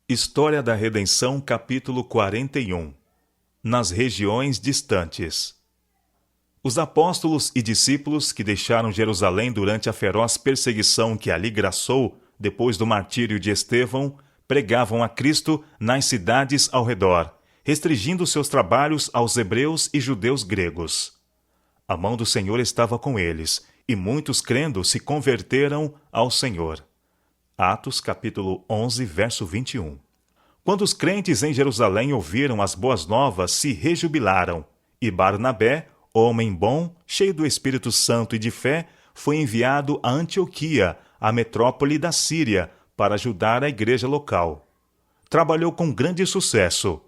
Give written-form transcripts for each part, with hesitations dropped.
História da Redenção, capítulo 41. Nas regiões distantes. Os apóstolos e discípulos que deixaram Jerusalém durante a feroz perseguição que ali graçou depois do martírio de Estevão, pregavam a Cristo nas cidades ao redor, restringindo seus trabalhos aos hebreus e judeus gregos. A mão do Senhor estava com eles, e muitos crendo se converteram ao Senhor. Atos capítulo 11, verso 21. Quando os crentes em Jerusalém ouviram as boas novas, se rejubilaram, e Barnabé, homem bom, cheio do Espírito Santo e de fé, foi enviado a Antioquia, a metrópole da Síria, para ajudar a igreja local. Trabalhou com grande sucesso.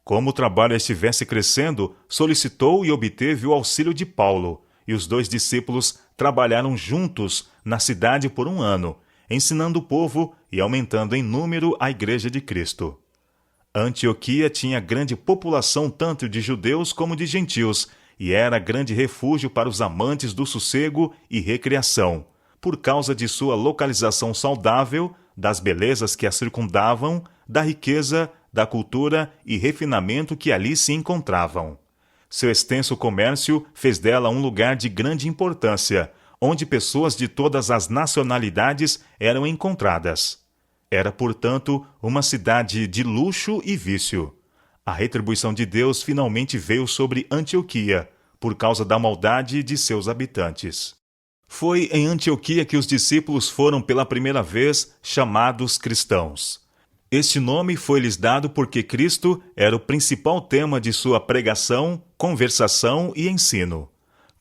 Como o trabalho estivesse crescendo, solicitou e obteve o auxílio de Paulo, e os dois discípulos trabalharam juntos na cidade por 1 ano, ensinando o povo e aumentando em número a Igreja de Cristo. Antioquia tinha grande população tanto de judeus como de gentios, e era grande refúgio para os amantes do sossego e recreação, por causa de sua localização saudável, das belezas que a circundavam, da riqueza, da cultura e refinamento que ali se encontravam. Seu extenso comércio fez dela um lugar de grande importância, onde pessoas de todas as nacionalidades eram encontradas. Era, portanto, uma cidade de luxo e vício. A retribuição de Deus finalmente veio sobre Antioquia, por causa da maldade de seus habitantes. Foi em Antioquia que os discípulos foram pela primeira vez chamados cristãos. Este nome foi-lhes dado porque Cristo era o principal tema de sua pregação, conversação e ensino.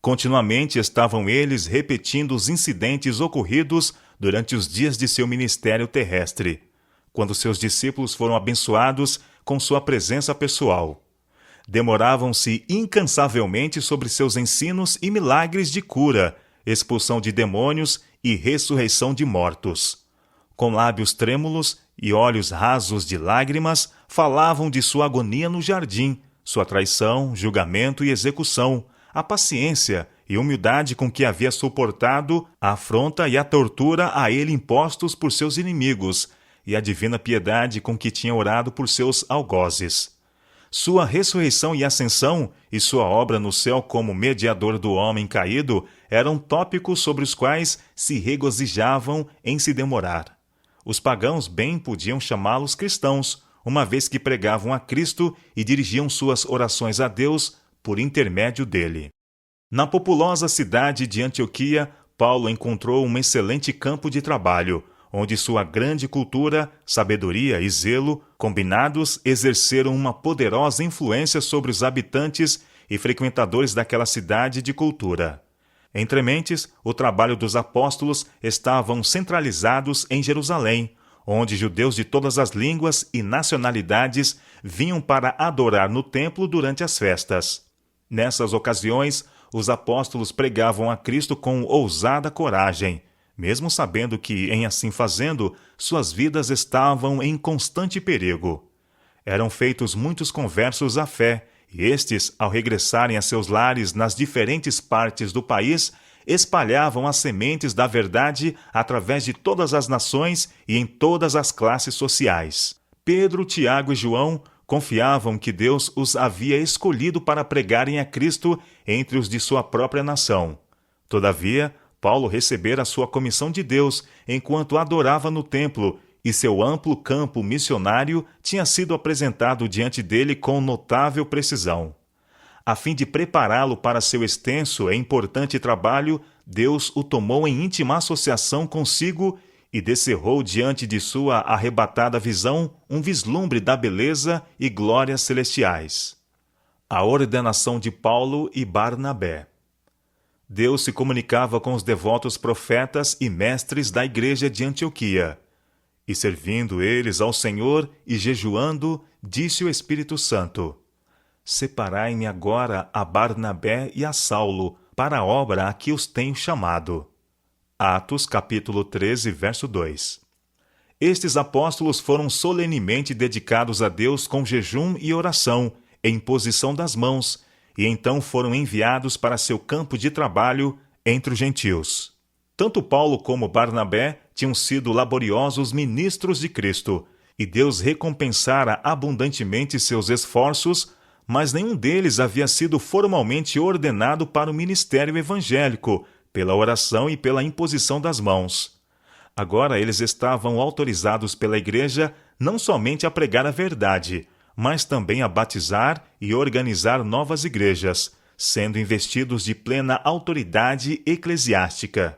Continuamente estavam eles repetindo os incidentes ocorridos durante os dias de seu ministério terrestre, quando seus discípulos foram abençoados com sua presença pessoal. Demoravam-se incansavelmente sobre seus ensinos e milagres de cura, expulsão de demônios e ressurreição de mortos. Com lábios trêmulos e olhos rasos de lágrimas, falavam de sua agonia no jardim, sua traição, julgamento e execução, a paciência e humildade com que havia suportado a afronta e a tortura a ele impostos por seus inimigos, e a divina piedade com que tinha orado por seus algozes. Sua ressurreição e ascensão, e sua obra no céu como mediador do homem caído, eram tópicos sobre os quais se regozijavam em se demorar. Os pagãos bem podiam chamá-los cristãos, uma vez que pregavam a Cristo e dirigiam suas orações a Deus por intermédio dele. Na populosa cidade de Antioquia, Paulo encontrou um excelente campo de trabalho, onde sua grande cultura, sabedoria e zelo, combinados, exerceram uma poderosa influência sobre os habitantes e frequentadores daquela cidade de cultura. Entre mentes, o trabalho dos apóstolos estavam centralizados em Jerusalém, onde judeus de todas as línguas e nacionalidades vinham para adorar no templo durante as festas. Nessas ocasiões, os apóstolos pregavam a Cristo com ousada coragem, mesmo sabendo que, em assim fazendo, suas vidas estavam em constante perigo. Eram feitos muitos conversos à fé, e estes, ao regressarem a seus lares nas diferentes partes do país, espalhavam as sementes da verdade através de todas as nações e em todas as classes sociais. Pedro, Tiago e João confiavam que Deus os havia escolhido para pregarem a Cristo entre os de sua própria nação. Todavia, Paulo recebera a sua comissão de Deus enquanto adorava no templo, e seu amplo campo missionário tinha sido apresentado diante dele com notável precisão. A fim de prepará-lo para seu extenso e importante trabalho, Deus o tomou em íntima associação consigo e descerrou diante de sua arrebatada visão um vislumbre da beleza e glórias celestiais. A ordenação de Paulo e Barnabé. Deus se comunicava com os devotos profetas e mestres da igreja de Antioquia. E servindo eles ao Senhor e jejuando, disse o Espírito Santo: Separai-me agora a Barnabé e a Saulo para a obra a que os tenho chamado. Atos capítulo 13, verso 2. Estes apóstolos foram solenemente dedicados a Deus com jejum e oração, e imposição das mãos, e então foram enviados para seu campo de trabalho entre os gentios. Tanto Paulo como Barnabé tinham sido laboriosos ministros de Cristo, e Deus recompensara abundantemente seus esforços, mas nenhum deles havia sido formalmente ordenado para o ministério evangélico, pela oração e pela imposição das mãos. Agora eles estavam autorizados pela Igreja não somente a pregar a verdade, mas também a batizar e organizar novas igrejas, sendo investidos de plena autoridade eclesiástica.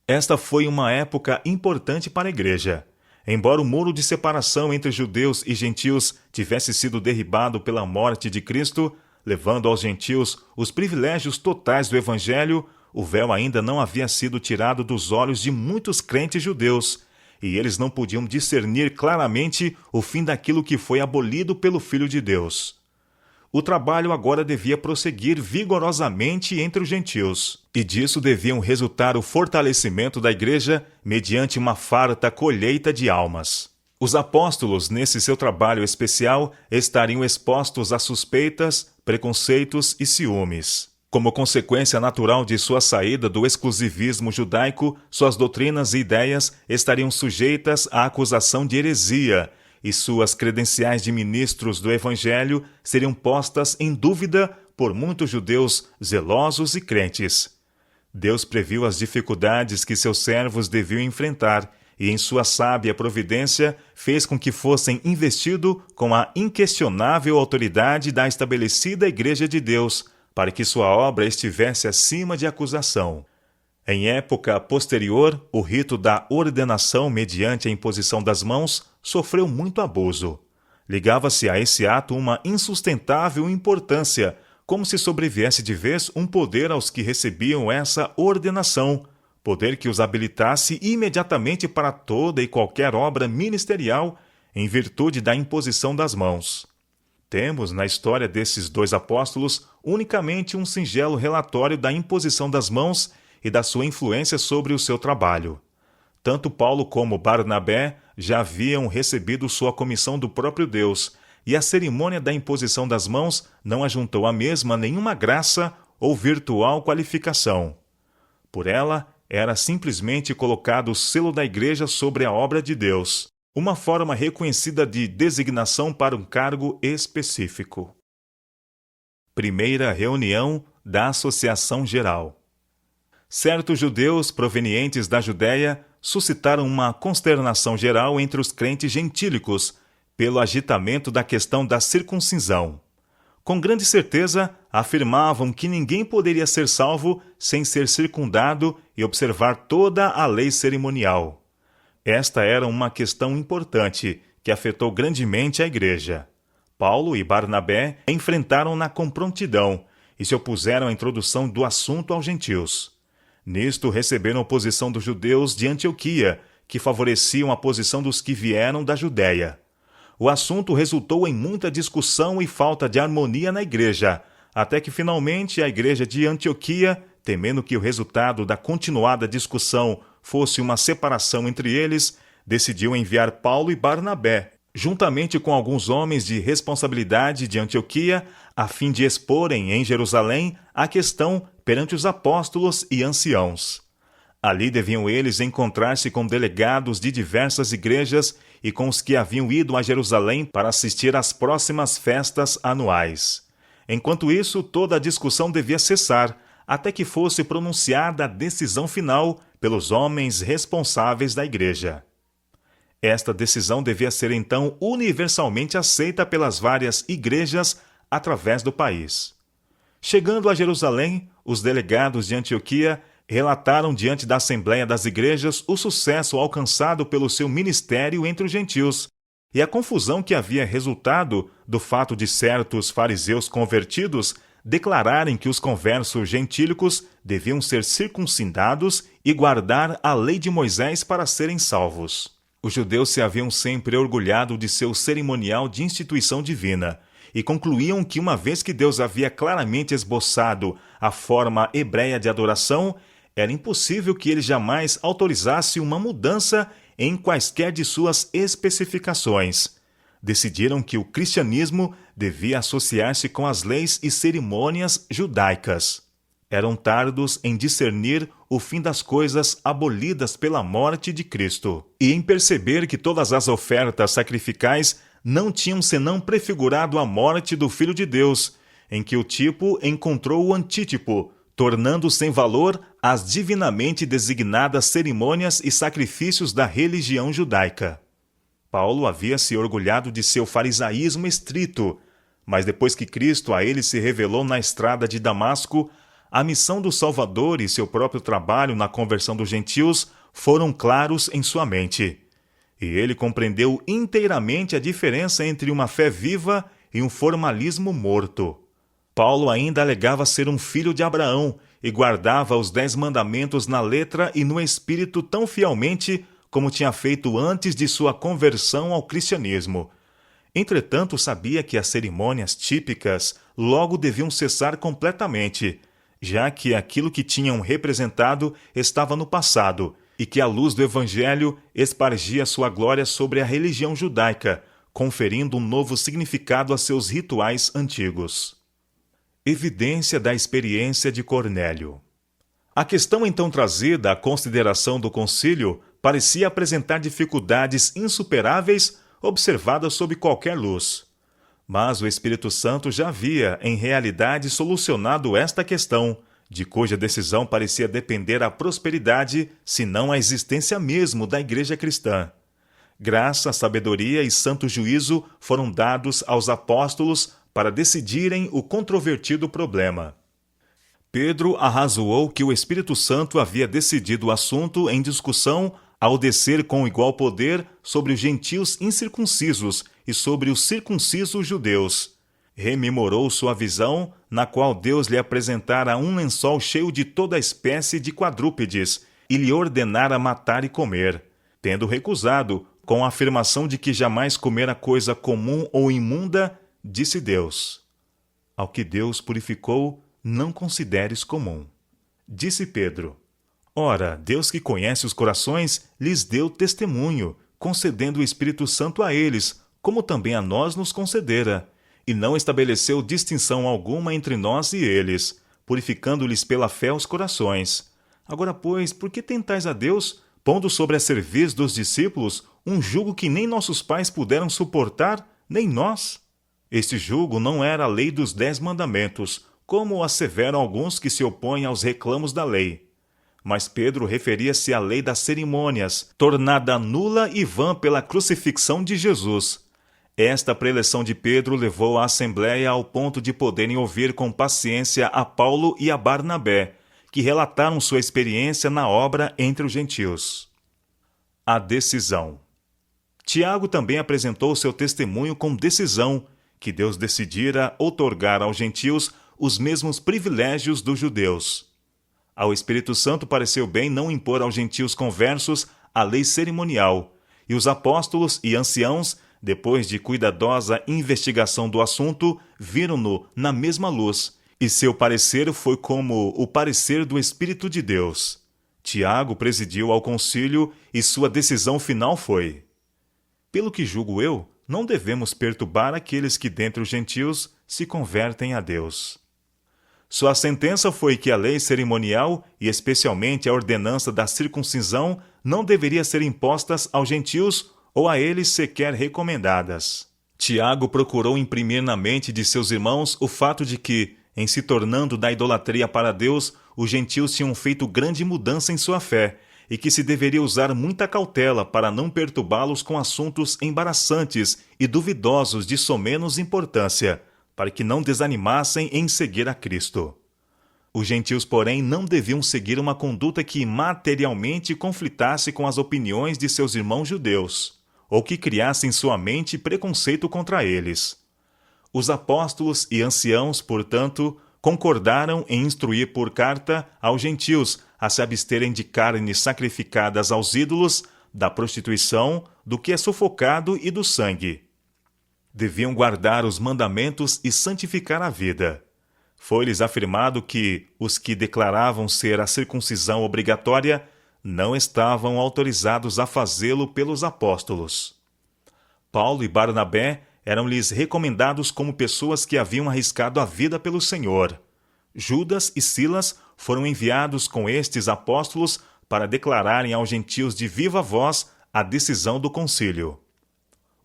Esta foi uma época importante para a Igreja. Embora o muro de separação entre judeus e gentios tivesse sido derribado pela morte de Cristo, levando aos gentios os privilégios totais do Evangelho, o véu ainda não havia sido tirado dos olhos de muitos crentes judeus, e eles não podiam discernir claramente o fim daquilo que foi abolido pelo Filho de Deus. O trabalho agora devia prosseguir vigorosamente entre os gentios, e disso deviam resultar o fortalecimento da Igreja mediante uma farta colheita de almas. Os apóstolos, nesse seu trabalho especial, estariam expostos a suspeitas, preconceitos e ciúmes. Como consequência natural de sua saída do exclusivismo judaico, suas doutrinas e ideias estariam sujeitas à acusação de heresia, e suas credenciais de ministros do Evangelho seriam postas em dúvida por muitos judeus zelosos e crentes. Deus previu as dificuldades que seus servos deviam enfrentar e, em sua sábia providência, fez com que fossem investidos com a inquestionável autoridade da estabelecida Igreja de Deus, para que sua obra estivesse acima de acusação. Em época posterior, o rito da ordenação mediante a imposição das mãos sofreu muito abuso. Ligava-se a esse ato uma insustentável importância, como se sobreviesse de vez um poder aos que recebiam essa ordenação, poder que os habilitasse imediatamente para toda e qualquer obra ministerial, em virtude da imposição das mãos. Temos, na história desses dois apóstolos, unicamente um singelo relatório da imposição das mãos e da sua influência sobre o seu trabalho. Tanto Paulo como Barnabé já haviam recebido sua comissão do próprio Deus, e a cerimônia da imposição das mãos não ajuntou à mesma nenhuma graça ou virtual qualificação. Por ela, era simplesmente colocado o selo da Igreja sobre a obra de Deus, uma forma reconhecida de designação para um cargo específico. Primeira reunião da Associação Geral. Certos judeus provenientes da Judéia suscitaram uma consternação geral entre os crentes gentílicos pelo agitamento da questão da circuncisão. Com grande certeza, afirmavam que ninguém poderia ser salvo sem ser circundado e observar toda a lei cerimonial. Esta era uma questão importante que afetou grandemente a Igreja. Paulo e Barnabé enfrentaram-na com prontidão e se opuseram à introdução do assunto aos gentios. Nisto receberam oposição dos judeus de Antioquia, que favoreciam a posição dos que vieram da Judéia. O assunto resultou em muita discussão e falta de harmonia na igreja, até que finalmente a igreja de Antioquia, temendo que o resultado da continuada discussão fosse uma separação entre eles, decidiu enviar Paulo e Barnabé, juntamente com alguns homens de responsabilidade de Antioquia, a fim de exporem em Jerusalém a questão perante os apóstolos e anciãos. Ali deviam eles encontrar-se com delegados de diversas igrejas e com os que haviam ido a Jerusalém para assistir às próximas festas anuais. Enquanto isso, toda a discussão devia cessar, até que fosse pronunciada a decisão final pelos homens responsáveis da igreja. Esta decisão devia ser então universalmente aceita pelas várias igrejas através do país. Chegando a Jerusalém, os delegados de Antioquia relataram diante da Assembleia das Igrejas o sucesso alcançado pelo seu ministério entre os gentios e a confusão que havia resultado do fato de certos fariseus convertidos declararem que os conversos gentílicos deviam ser circuncidados e guardar a lei de Moisés para serem salvos. Os judeus se haviam sempre orgulhado de seu cerimonial de instituição divina e concluíam que, uma vez que Deus havia claramente esboçado a forma hebreia de adoração, era impossível que ele jamais autorizasse uma mudança em quaisquer de suas especificações. Decidiram que o cristianismo devia associar-se com as leis e cerimônias judaicas. eram tardos em discernir o fim das coisas abolidas pela morte de Cristo, e em perceber que todas as ofertas sacrificais não tinham senão prefigurado a morte do Filho de Deus, em que o tipo encontrou o antítipo, tornando sem valor as divinamente designadas cerimônias e sacrifícios da religião judaica. Paulo havia se orgulhado de seu farisaísmo estrito, mas depois que Cristo a ele se revelou na estrada de Damasco, a missão do Salvador e seu próprio trabalho na conversão dos gentios foram claros em sua mente. E ele compreendeu inteiramente a diferença entre uma fé viva e um formalismo morto. Paulo ainda alegava ser um filho de Abraão e guardava os 10 mandamentos na letra e no espírito tão fielmente como tinha feito antes de sua conversão ao cristianismo. Entretanto, sabia que as cerimônias típicas logo deviam cessar completamente, já que aquilo que tinham representado estava no passado e que a luz do Evangelho espargia sua glória sobre a religião judaica, conferindo um novo significado a seus rituais antigos. Evidência da experiência de Cornélio. A questão então trazida à consideração do concílio parecia apresentar dificuldades insuperáveis observadas sob qualquer luz. Mas o Espírito Santo já havia, em realidade, solucionado esta questão, de cuja decisão parecia depender a prosperidade, se não a existência mesmo da Igreja cristã. Graça, sabedoria e santo juízo foram dados aos apóstolos para decidirem o controvertido problema. Pedro arrazoou que o Espírito Santo havia decidido o assunto em discussão ao descer com igual poder sobre os gentios incircuncisos e sobre os circuncisos judeus. Rememorou sua visão, na qual Deus lhe apresentara um lençol cheio de toda espécie de quadrúpedes e lhe ordenara matar e comer, tendo recusado, com a afirmação de que jamais comera coisa comum ou imunda, disse Deus: ao que Deus purificou, não consideres comum. Disse Pedro: ora, Deus que conhece os corações, lhes deu testemunho, concedendo o Espírito Santo a eles, como também a nós nos concedera, e não estabeleceu distinção alguma entre nós e eles, purificando-lhes pela fé os corações. Agora, pois, por que tentais a Deus, pondo sobre a cerviz dos discípulos um jugo que nem nossos pais puderam suportar, nem nós? Este jugo não era a lei dos 10 mandamentos, como asseveram alguns que se opõem aos reclamos da lei. Mas Pedro referia-se à lei das cerimônias, tornada nula e vã pela crucifixão de Jesus. Esta preleção de Pedro levou a Assembleia ao ponto de poderem ouvir com paciência a Paulo e a Barnabé, que relataram sua experiência na obra entre os gentios. A decisão. Tiago também apresentou seu testemunho com decisão, que Deus decidira outorgar aos gentios os mesmos privilégios dos judeus. Ao Espírito Santo pareceu bem não impor aos gentios conversos a lei cerimonial, e os apóstolos e anciãos, depois de cuidadosa investigação do assunto, viram-no na mesma luz, e seu parecer foi como o parecer do Espírito de Deus. Tiago presidiu ao concílio e sua decisão final foi: pelo que julgo eu, não devemos perturbar aqueles que dentre os gentios se convertem a Deus. Sua sentença foi que a lei cerimonial, e especialmente a ordenança da circuncisão, não deveria ser impostas aos gentios ou a eles sequer recomendadas. Tiago procurou imprimir na mente de seus irmãos o fato de que, em se tornando da idolatria para Deus, os gentios tinham feito grande mudança em sua fé, e que se deveria usar muita cautela para não perturbá-los com assuntos embaraçantes e duvidosos de somenos importância, para que não desanimassem em seguir a Cristo. Os gentios, porém, não deviam seguir uma conduta que materialmente conflitasse com as opiniões de seus irmãos judeus, ou que criasse em sua mente preconceito contra eles. Os apóstolos e anciãos, portanto, concordaram em instruir por carta aos gentios a se absterem de carnes sacrificadas aos ídolos, da prostituição, do que é sufocado e do sangue. Deviam guardar os mandamentos e santificar a vida. Foi-lhes afirmado que os que declaravam ser a circuncisão obrigatória não estavam autorizados a fazê-lo pelos apóstolos. Paulo e Barnabé eram-lhes recomendados como pessoas que haviam arriscado a vida pelo Senhor. Judas e Silas foram enviados com estes apóstolos para declararem aos gentios de viva voz a decisão do concílio.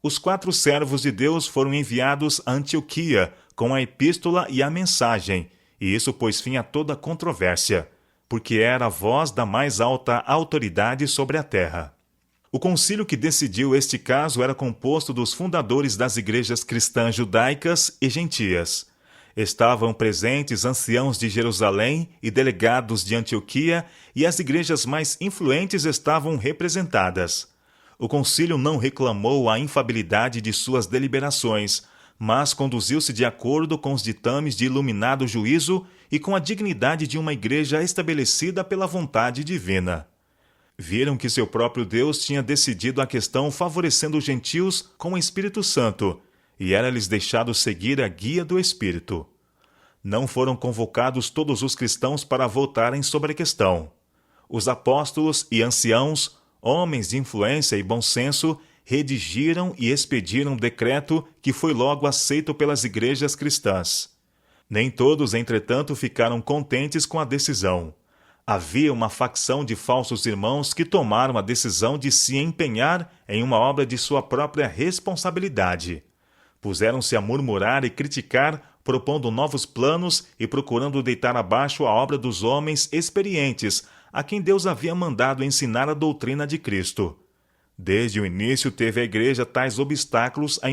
Os 4 servos de Deus foram enviados a Antioquia com a epístola e a mensagem, e isso pôs fim a toda controvérsia, porque era a voz da mais alta autoridade sobre a terra. O concílio que decidiu este caso era composto dos fundadores das igrejas cristãs judaicas e gentias. Estavam presentes anciãos de Jerusalém e delegados de Antioquia, e as igrejas mais influentes estavam representadas. O concílio não reclamou a infabilidade de suas deliberações, mas conduziu-se de acordo com os ditames de iluminado juízo e com a dignidade de uma igreja estabelecida pela vontade divina. Viram que seu próprio Deus tinha decidido a questão favorecendo os gentios com o Espírito Santo, e era-lhes deixado seguir a guia do Espírito. Não foram convocados todos os cristãos para votarem sobre a questão. Os apóstolos e anciãos, homens de influência e bom senso, redigiram e expediram um decreto que foi logo aceito pelas igrejas cristãs. Nem todos, entretanto, ficaram contentes com a decisão. Havia uma facção de falsos irmãos que tomaram a decisão de se empenhar em uma obra de sua própria responsabilidade. Puseram-se a murmurar e criticar, propondo novos planos e procurando deitar abaixo a obra dos homens experientes, a quem Deus havia mandado ensinar a doutrina de Cristo. Desde o início teve a igreja tais obstáculos a